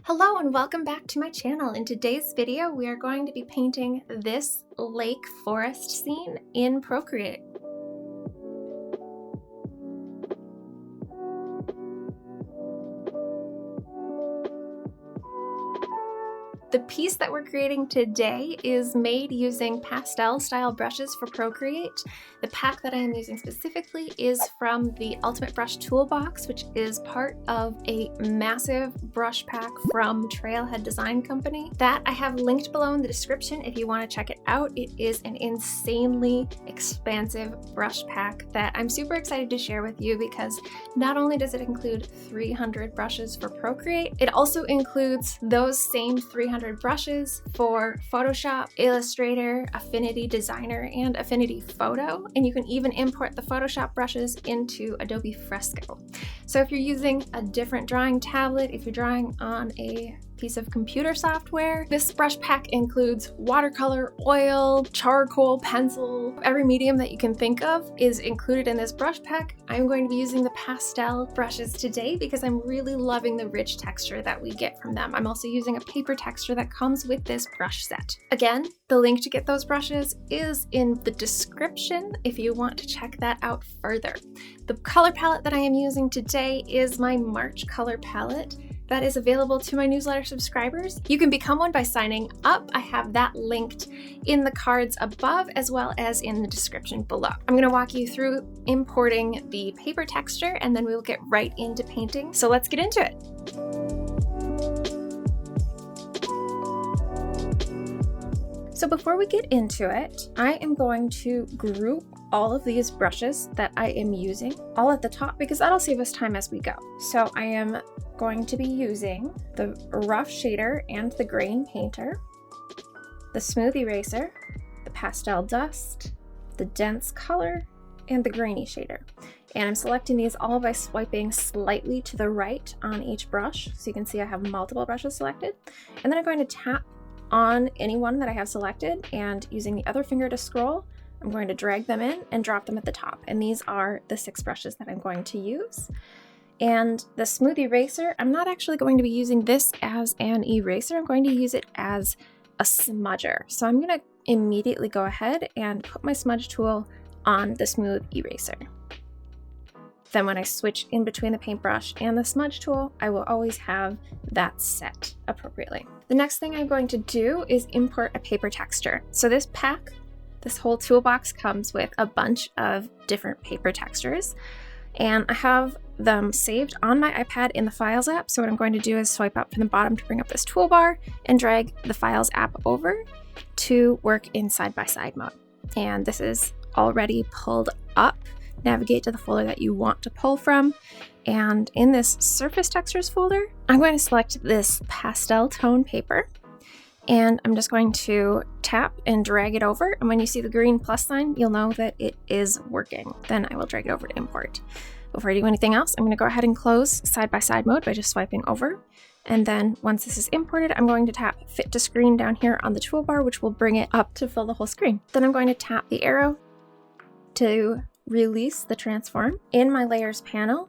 Hello and welcome back to my channel. In today's video, we are going to be painting this lake forest scene in Procreate. The piece that we're creating today is made using pastel style brushes for Procreate. The pack that I am using specifically is from the Ultimate Brush Toolbox, which is part of a massive brush pack from Trailhead Design Company that I have linked below in the description if you want to check it out. It is an insanely expansive brush pack that I'm super excited to share with you because not only does it include 300 brushes for Procreate, it also includes those same 300 brushes for Photoshop, Illustrator, Affinity Designer, and Affinity Photo, and you can even import the Photoshop brushes into Adobe Fresco. So if you're using a different drawing tablet, if you're drawing on a piece of computer software, this brush pack includes watercolor, oil, charcoal, pencil, every medium that you can think of is included in this brush pack. I'm going to be using the pastel brushes today because I'm really loving the rich texture that we get from them. I'm also using a paper texture that comes with this brush set. Again, the link to get those brushes is in the description if you want to check that out further. The color palette that I am using today is my March color palette. That is available to my newsletter subscribers. You can become one by signing up. I have that linked in the cards above as well as in the description below. I'm going to walk you through importing the paper texture and then we will get right into painting. So let's get into it. So before we get into it, I am going to group all of these brushes that I am using all at the top because that'll save us time as we go. So I am going to be using the rough shader and the grain painter, the smooth eraser, the pastel dust, the dense color, and the grainy shader. And I'm selecting these all by swiping slightly to the right on each brush. So you can see I have multiple brushes selected. And then I'm going to tap on any one that I have selected and using the other finger to scroll, I'm going to drag them in and drop them at the top. And these are the 6 brushes that I'm going to use. And the smooth eraser, I'm not actually going to be using this as an eraser. I'm going to use it as a smudger. So I'm going to immediately go ahead and put my smudge tool on the smooth eraser. Then when I switch in between the paintbrush and the smudge tool, I will always have that set appropriately. The next thing I'm going to do is import a paper texture. So this pack, this whole toolbox comes with a bunch of different paper textures. And I have them saved on my iPad in the Files app. So what I'm going to do is swipe up from the bottom to bring up this toolbar and drag the Files app over to work in side-by-side mode. And this is already pulled up. Navigate to the folder that you want to pull from. And in this Surface Textures folder, I'm going to select this pastel tone paper. And I'm just going to tap and drag it over. And when you see the green plus sign, you'll know that it is working. Then I will drag it over to import. Before I do anything else, I'm going to go ahead and close side-by-side mode by just swiping over. And then once this is imported, I'm going to tap Fit to Screen down here on the toolbar, which will bring it up to fill the whole screen. Then I'm going to tap the arrow to release the transform. In my Layers panel,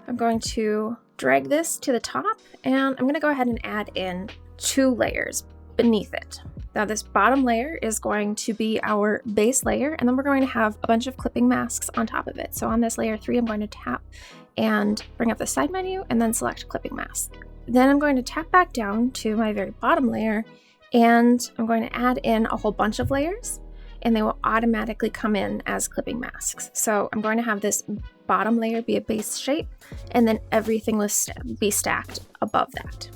I'm going to drag this to the top and I'm going to go ahead and add in 2 layers beneath it. Now this bottom layer is going to be our base layer and then we're going to have a bunch of clipping masks on top of it. So on this layer 3, I'm going to tap and bring up the side menu and then select clipping mask. Then I'm going to tap back down to my very bottom layer and I'm going to add in a whole bunch of layers and they will automatically come in as clipping masks. So I'm going to have this bottom layer be a base shape and then everything will be stacked above that.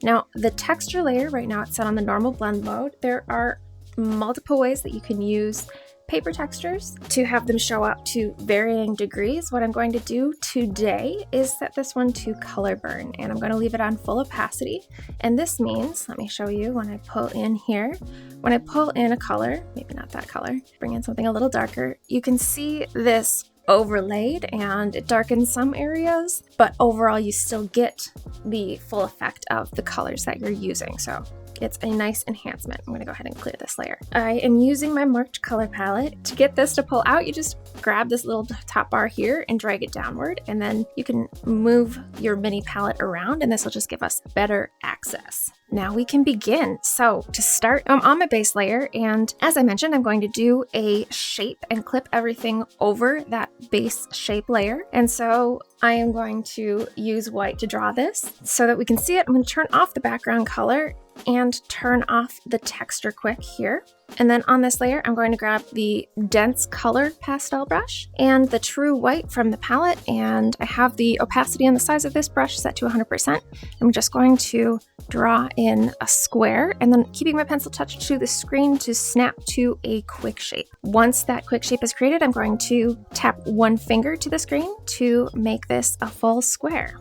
Now the texture layer, right now it's set on the normal blend mode. There are multiple ways that you can use paper textures to have them show up to varying degrees. What I'm going to do today is set this one to color burn and I'm going to leave it on full opacity. And this means, let me show you when I pull in here, when I pull in a color, maybe not that color, bring in something a little darker, you can see this overlaid and it darkens some areas, but overall you still get the full effect of the colors that you're using. So It's a nice enhancement. I'm gonna go ahead and clear this layer. I am using my marked color palette. To get this to pull out, you just grab this little top bar here and drag it downward, and then you can move your mini palette around, and this will just give us better access. Now we can begin. So to start, I'm on my base layer, and as I mentioned, I'm going to do a shape and clip everything over that base shape layer. And so I am going to use white to draw this so that we can see it. I'm going to turn off the background color and turn off the texture quick here. And then on this layer, I'm going to grab the dense color pastel brush and the true white from the palette. And I have the opacity on the size of this brush set to 100%. I'm just going to draw in a square and then keeping my pencil touched to the screen to snap to a quick shape. Once that quick shape is created, I'm going to tap one finger to the screen to make this a full square.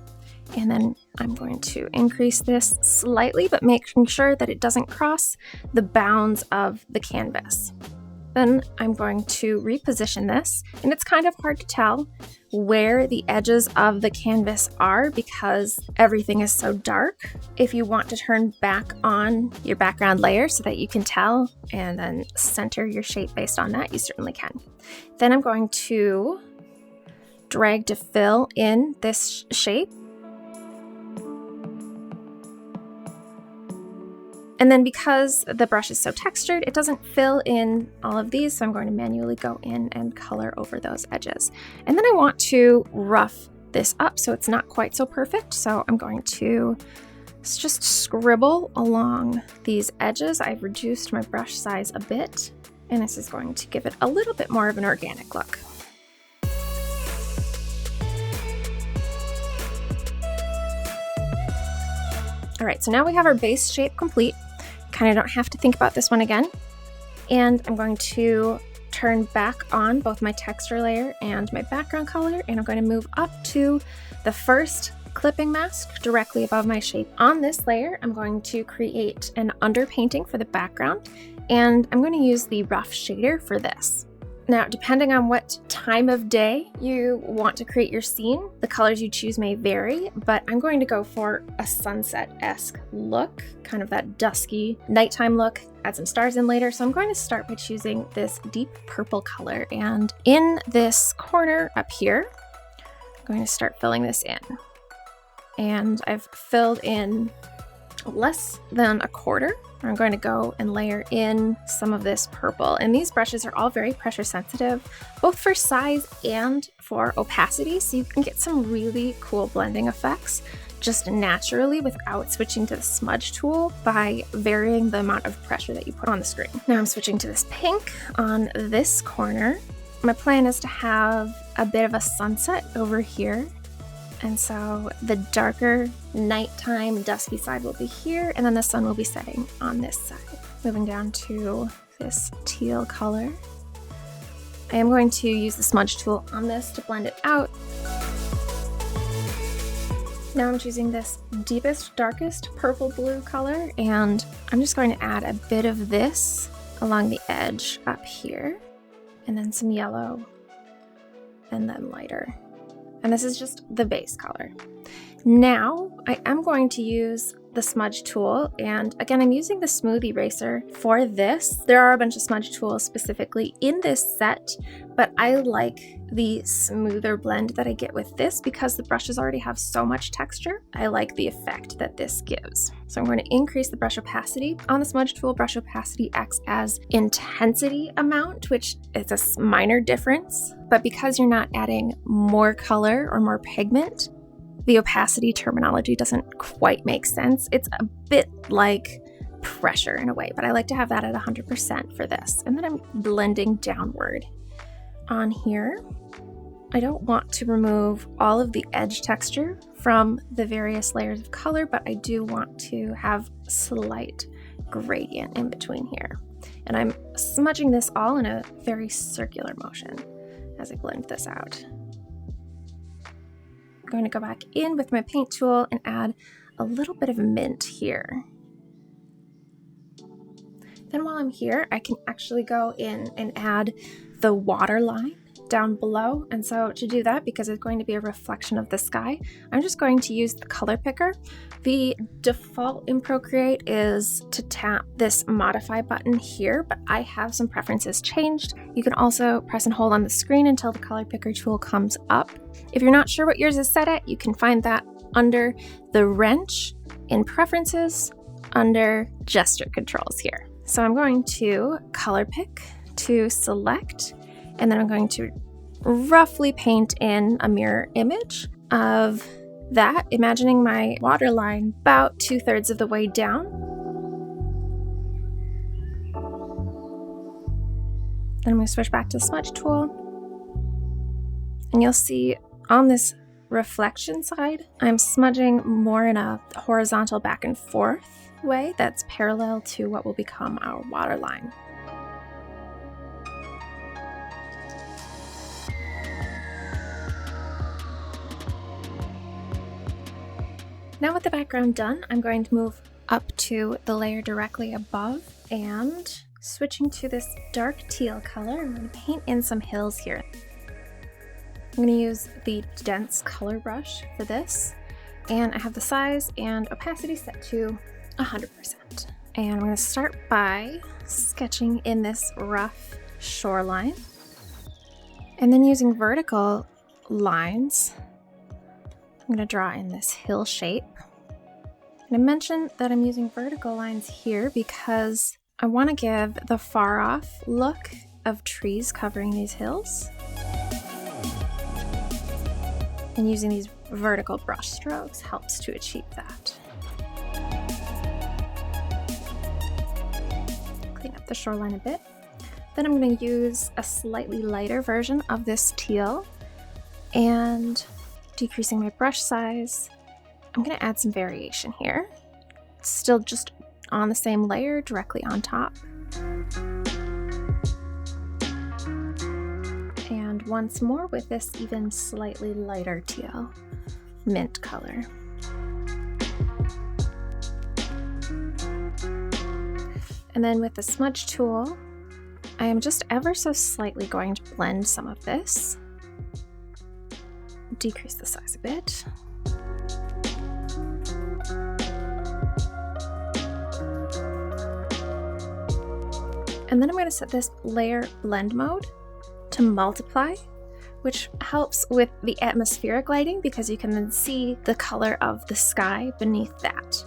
And then I'm going to increase this slightly, but making sure that it doesn't cross the bounds of the canvas. Then I'm going to reposition this, and it's kind of hard to tell where the edges of the canvas are because everything is so dark. If you want to turn back on your background layer so that you can tell and then center your shape based on that, you certainly can. Then I'm going to drag to fill in this shape. And then because the brush is so textured, it doesn't fill in all of these, so I'm going to manually go in and color over those edges. And then I want to rough this up so it's not quite so perfect, so I'm going to just scribble along these edges. I've reduced my brush size a bit, and this is going to give it a little bit more of an organic look. All right, so now we have our base shape complete. Kind of don't have to think about this one again. And I'm going to turn back on both my texture layer and my background color, and I'm going to move up to the first clipping mask directly above my shape. On this layer, I'm going to create an underpainting for the background, and I'm going to use the rough shader for this. Now, depending on what time of day you want to create your scene, the colors you choose may vary, but I'm going to go for a sunset-esque look, kind of that dusky nighttime look, add some stars in later. So I'm going to start by choosing this deep purple color, and in this corner up here, I'm going to start filling this in. And I've filled in less than a quarter. I'm going to go and layer in some of this purple. And these brushes are all very pressure sensitive, both for size and for opacity. So you can get some really cool blending effects just naturally without switching to the smudge tool by varying the amount of pressure that you put on the screen. Now I'm switching to this pink on this corner. My plan is to have a bit of a sunset over here. And so the darker nighttime dusky side will be here, and then the sun will be setting on this side. Moving down to this teal color. I am going to use the smudge tool on this to blend it out. Now I'm choosing this deepest, darkest purple blue color, and I'm just going to add a bit of this along the edge up here, and then some yellow, and then lighter. And this is just the base color. Now I am going to use the smudge tool, and again, I'm using the smooth eraser for this. There are a bunch of smudge tools specifically in this set, but I like the smoother blend that I get with this because the brushes already have so much texture. I like the effect that this gives. So I'm going to increase the brush opacity. On the smudge tool, brush opacity acts as intensity amount, which is a minor difference, but because you're not adding more color or more pigment, the opacity terminology doesn't quite make sense. It's a bit like pressure in a way, but I like to have that at 100% for this. And then I'm blending downward on here. I don't want to remove all of the edge texture from the various layers of color, but I do want to have slight gradient in between here. And I'm smudging this all in a very circular motion as I blend this out. I'm going to go back in with my paint tool and add a little bit of mint here. Then while I'm here, I can actually go in and add the waterline down below. And so to do that, because it's going to be a reflection of the sky, I'm just going to use the color picker. The default in Procreate is to tap this modify button here, but I have some preferences changed. You can also press and hold on the screen until the color picker tool comes up. If you're not sure what yours is set at, you can find that under the wrench in preferences under gesture controls here. So I'm going to color pick to select, and then I'm going to roughly paint in a mirror image of that, imagining my waterline about 2/3 of the way down. Then I'm going to switch back to the smudge tool, and you'll see on this reflection side, I'm smudging more in a horizontal back and forth way that's parallel to what will become our waterline. Now with the background done, I'm going to move up to the layer directly above and switching to this dark teal color, I'm going to paint in some hills here. I'm going to use the dense color brush for this, and I have the size and opacity set to 100%. And I'm going to start by sketching in this rough shoreline, and then using vertical lines, I'm going to draw in this hill shape. And I mentioned that I'm using vertical lines here because I want to give the far off look of trees covering these hills. And using these vertical brush strokes helps to achieve that. Clean up the shoreline a bit. Then I'm going to use a slightly lighter version of this teal, and decreasing my brush size, I'm going to add some variation here. Still just on the same layer, directly on top. And once more with this even slightly lighter teal, mint color. And then with the smudge tool, I am just ever so slightly going to blend some of this. Decrease the size a bit. And then I'm going to set this layer blend mode to multiply, which helps with the atmospheric lighting because you can then see the color of the sky beneath that.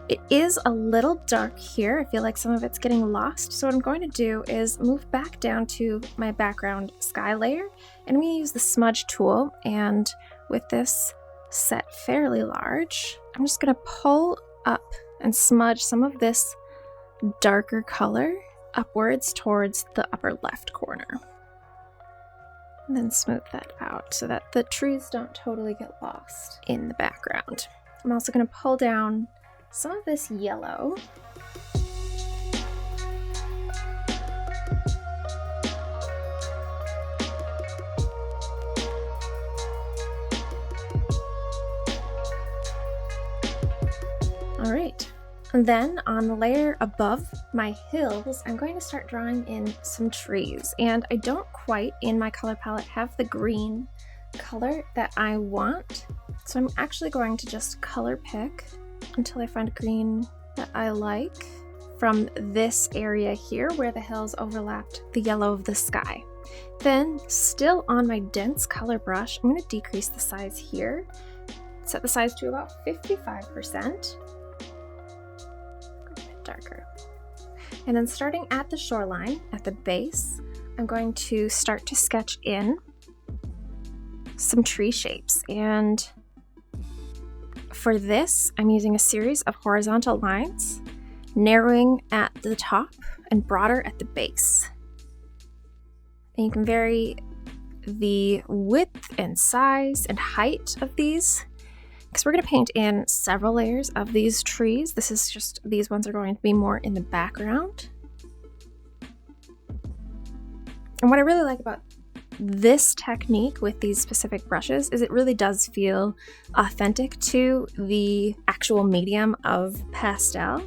It is a little dark here. I feel like some of it's getting lost. So what I'm going to do is move back down to my background sky layer, and I'm going to use the smudge tool, and with this set fairly large, I'm just going to pull up and smudge some of this darker color upwards towards the upper left corner. And then smooth that out so that the trees don't totally get lost in the background. I'm also going to pull down some of this yellow. All right. And then on the layer above my hills, I'm going to start drawing in some trees. And I don't quite, in my color palette, have the green color that I want. So I'm actually going to just color pick until I find a green that I like from this area here where the hills overlapped the yellow of the sky. Then, still on my dense color brush, I'm going to decrease the size here. Set the size to about 55%. Darker. And then starting at the shoreline, at the base, I'm going to start to sketch in some tree shapes. And for this, I'm using a series of horizontal lines, narrowing at the top and broader at the base. And you can vary the width and size and height of these, because we're going to paint in several layers of these trees. These ones are going to be more in the background. And what I really like about this technique with these specific brushes is it really does feel authentic to the actual medium of pastel.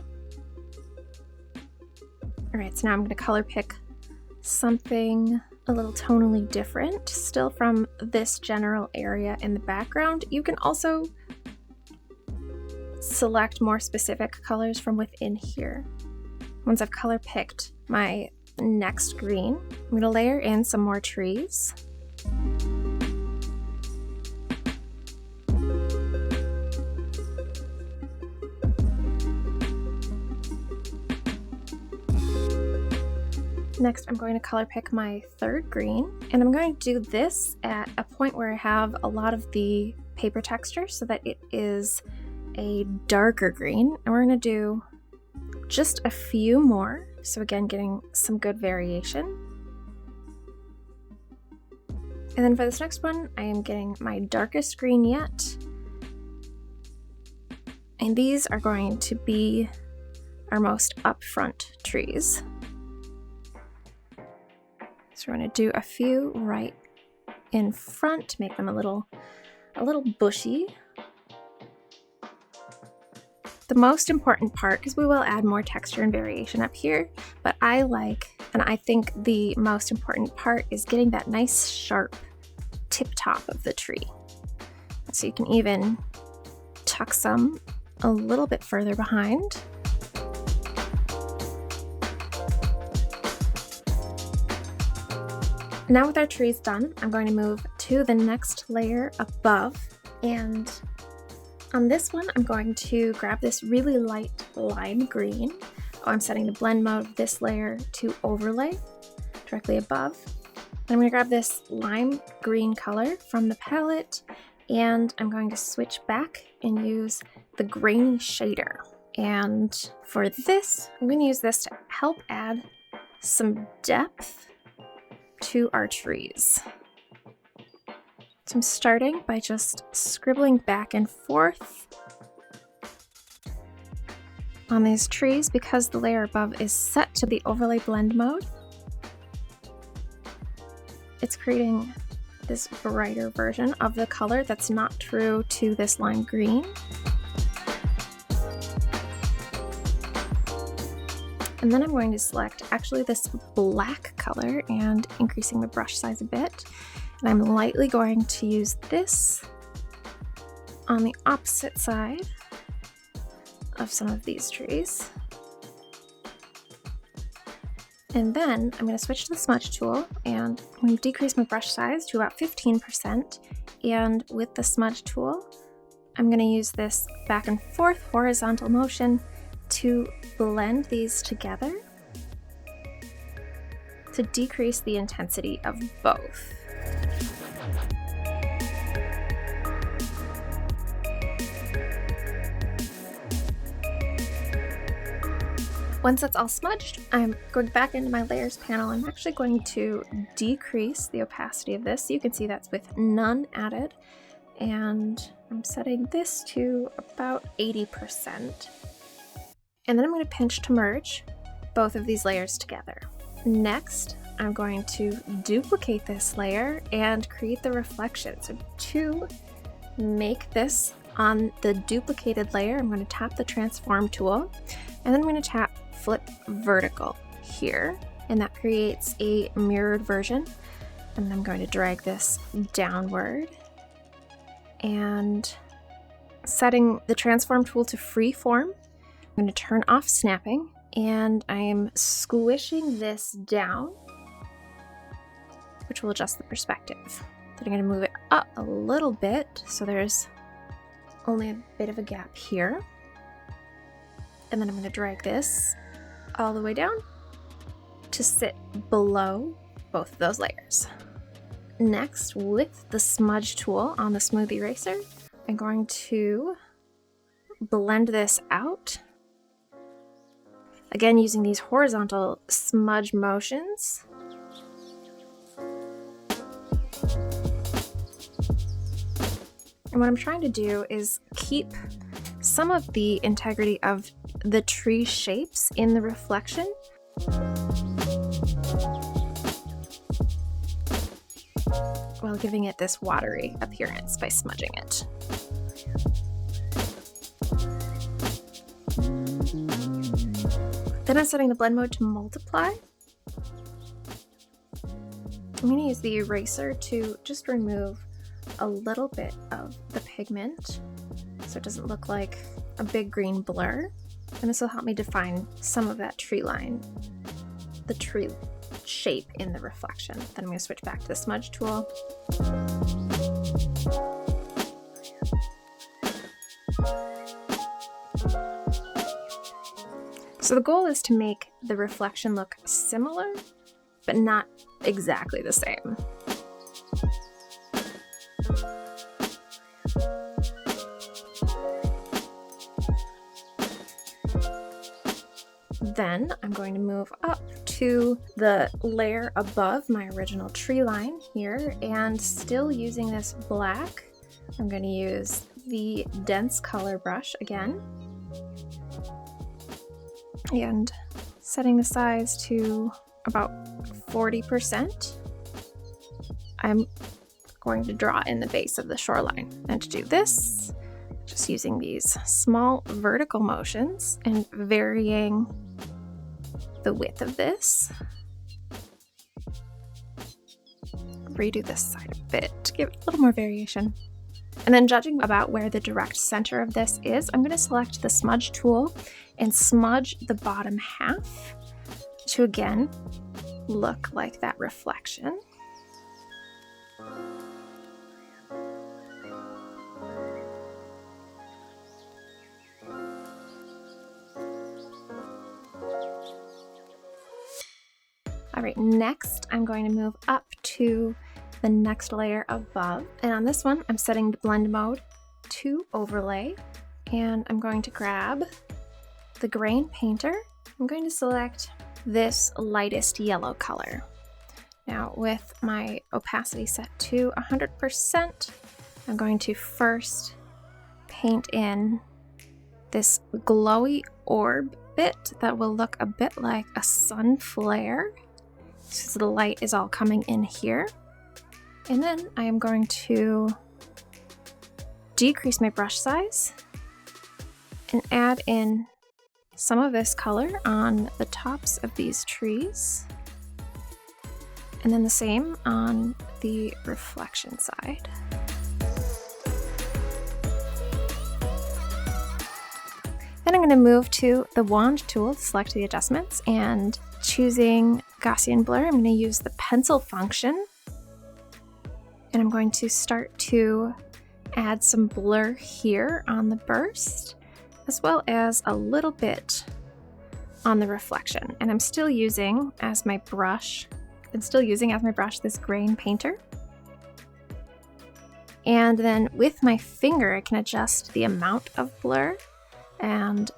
All right, so now I'm going to color pick something a little tonally different, still from this general area in the background. You can also select more specific colors from within here. Once I've color picked my next green, I'm going to layer in some more trees. Next, I'm going to color pick my third green, and I'm going to do this at a point where I have a lot of the paper texture so that it is a darker green, and we're going to do just a few more. So again, getting some good variation. And then for this next one, I am getting my darkest green yet. And these are going to be our most upfront trees. So we're going to do a few right in front to make them a little bushy. The most important part, because we will add more texture and variation up here, but I think the most important part is getting that nice sharp tip top of the tree. So you can even tuck some a little bit further behind. Now with our trees done, I'm going to move to the next layer above, and on this one, I'm going to grab this really light lime green. I'm setting the blend mode of this layer to overlay directly above. And I'm going to grab this lime green color from the palette, and I'm going to switch back and use the grainy shader. And for this, I'm going to use this to help add some depth to our trees. So I'm starting by just scribbling back and forth on these trees because the layer above is set to the overlay blend mode. It's creating this brighter version of the color that's not true to this lime green. And then I'm going to select actually this black color and increasing the brush size a bit. And I'm lightly going to use this on the opposite side of some of these trees. And then I'm going to switch to the smudge tool, and I'm going to decrease my brush size to about 15%. And with the smudge tool, I'm going to use this back and forth horizontal motion to blend these together to decrease the intensity of both. Once that's all smudged, I'm going back into my layers panel. I'm actually going to decrease the opacity of this. So you can see that's with none added. And I'm setting this to about 80%. And then I'm going to pinch to merge both of these layers together. Next, I'm going to duplicate this layer and create the reflection. So to make this on the duplicated layer, I'm going to tap the transform tool, and then I'm going to tap flip vertical here, and that creates a mirrored version. And I'm going to drag this downward and setting the transform tool to freeform. I'm going to turn off snapping, and I'm squishing this down, which will adjust the perspective. Then I'm going to move it up a little bit so there's only a bit of a gap here. And then I'm going to drag this all the way down to sit below both of those layers. Next, with the smudge tool on the smooth eraser, I'm going to blend this out. Again, using these horizontal smudge motions. And what I'm trying to do is keep some of the integrity of the tree shapes in the reflection. While giving it this watery appearance by smudging it. Then I'm setting the blend mode to multiply. I'm going to use the eraser to just remove a little bit of the pigment so it doesn't look like a big green blur. And this will help me define some of that tree line, the tree shape in the reflection. Then I'm going to switch back to the smudge tool. So the goal is to make the reflection look similar, but not exactly the same. Then I'm going to move up to the layer above my original tree line here, and still using this black, I'm going to use the dense color brush again, and setting the size to about 40%. I'm going to draw in the base of the shoreline, and to do this, just using these small vertical motions and varying the width of this. Redo this side a bit to give it a little more variation. And then judging about where the direct center of this is, I'm going to select the smudge tool and smudge the bottom half to again look like that reflection. All right, next I'm going to move up to the next layer above. And on this one, I'm setting the blend mode to overlay. And I'm going to grab the grain painter. I'm going to select this lightest yellow color. Now with my opacity set to 100%, I'm going to first paint in this glowy orb bit that will look a bit like a sun flare. So the light is all coming in here. And then I am going to decrease my brush size and add in some of this color on the tops of these trees. And then the same on the reflection side. Then I'm going to move to the wand tool to select the adjustments, and choosing Gaussian blur, I'm going to use the pencil function. And I'm going to start to add some blur here on the burst, as well as a little bit on the reflection. And I'm still using as my brush, this grain painter. And then with my finger, I can adjust the amount of blur, and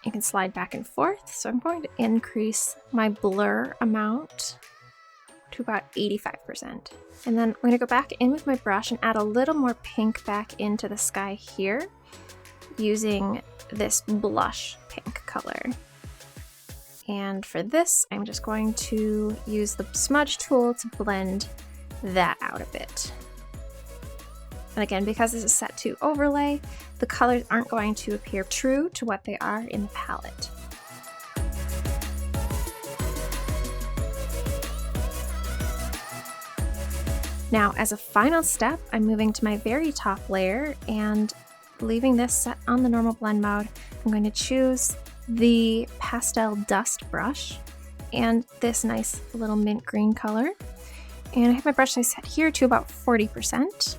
you can slide back and forth. So I'm going to increase my blur amount to about 85%. And then I'm going to go back in with my brush and add a little more pink back into the sky here, using this blush pink color. And for this, I'm just going to use the smudge tool to blend that out a bit. And again, because this is set to overlay, the colors aren't going to appear true to what they are in the palette. Now, as a final step, I'm moving to my very top layer and leaving this set on the normal blend mode. I'm going to choose the Pastel dust brush and this nice little mint green color. And I have my brush size set here to about 40%.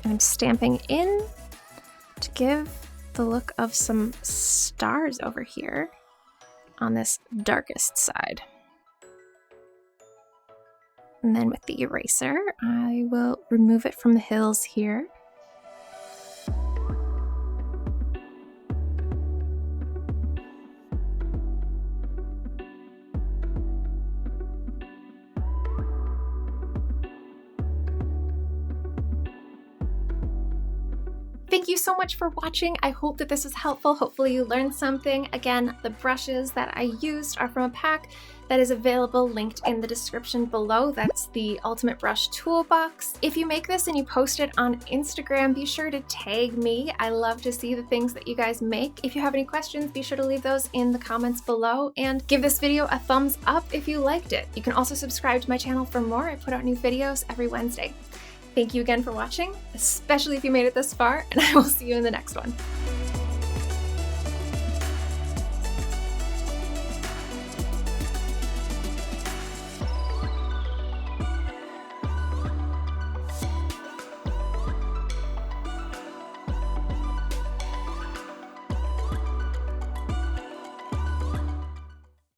And I'm stamping in to give the look of some stars over here on this darkest side. And then with the eraser, I will remove it from the hills here. Thank you so much for watching. I hope that this was helpful. Hopefully you learned something. Again, the brushes that I used are from a pack that is available, linked in the description below. That's the Ultimate Brush Toolbox. If you make this and you post it on Instagram, be sure to tag me. I love to see the things that you guys make. If you have any questions, be sure to leave those in the comments below, and give this video a thumbs up if you liked it. You can also subscribe to my channel for more. I put out new videos every Wednesday. Thank you again for watching, especially if you made it this far, and I will see you in the next one.